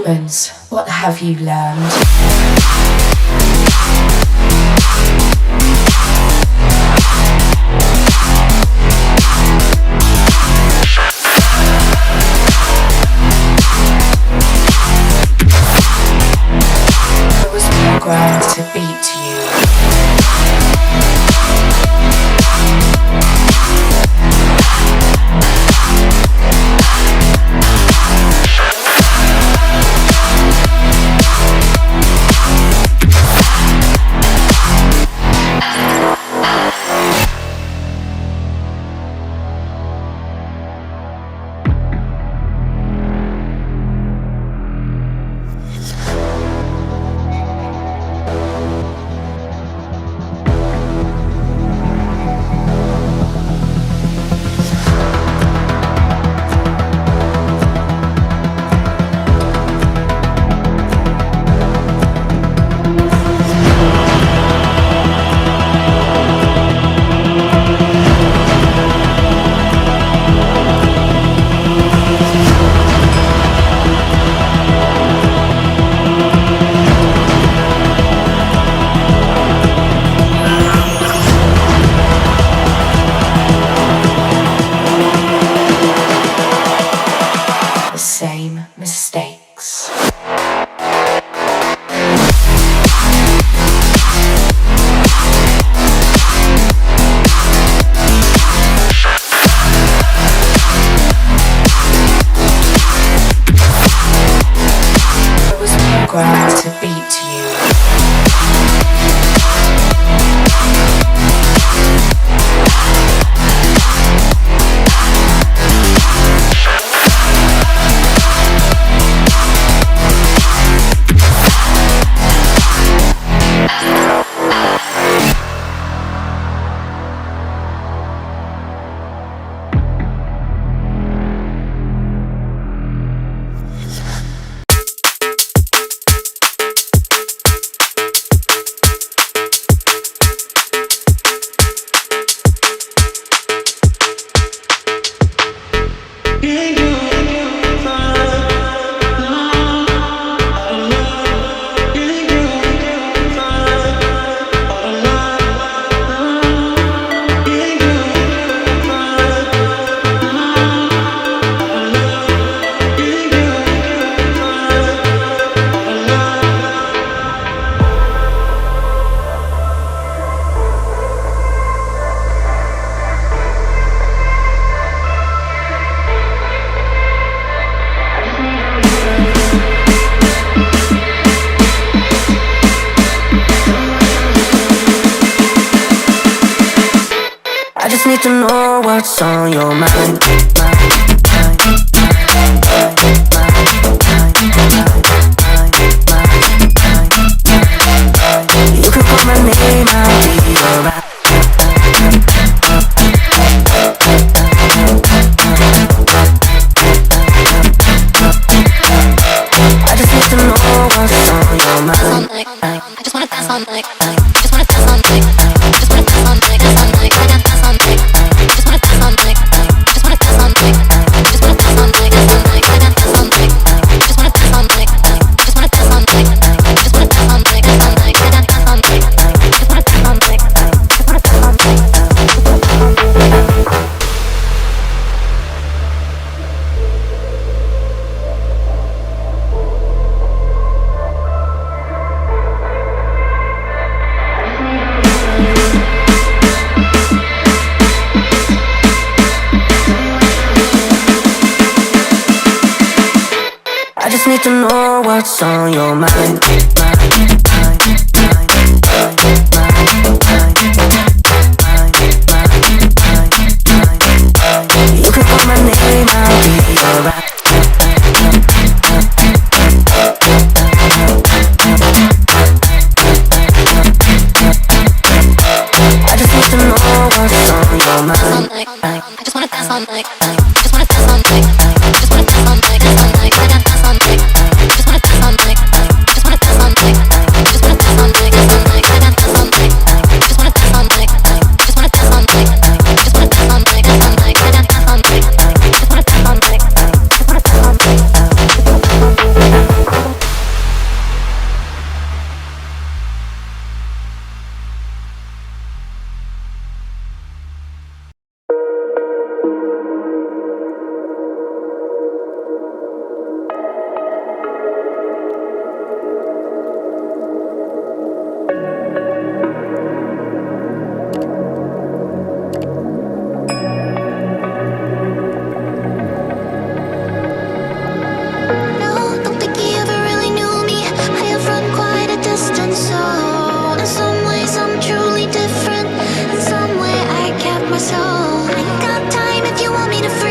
opens, what have you learned? I was programmed to beat you. Mistakes. I was programmed to beat you. I just need to know what's on your mind. You can call my name, I'll be alright. I just need to know what's on your mind. I just wanna dance all night. I just wanna dance all night. I just wanna dance all night. Dance all night. I got dance all night. I just wanna dance all night. I just wanna dance all night. I just wanna dance all night. Dance all night. I got dance all night. I just wanna dance all night. I just wanna dance all night. I just wanna dance all night. Dance all night. I got dance all night. I just wanna dance all night. I just wanna dance all night. I just need to know what's on your mind. You can call my name, I'll be alright. I just need to know what's on your mind. I just wanna dance all night. I just wanna dance all night. I just wanna dance all night. Dance all night. I got dance all night. I just wanna dance all night. I just wanna dance all night. I just wanna dance all night. Dance all night. I got dance all night. I just wanna dance all night. I just wanna dance all night. I just wanna dance all night. Dance all night. I got dance all night. I just wanna dance all night. I just wanna dance all night. me to free.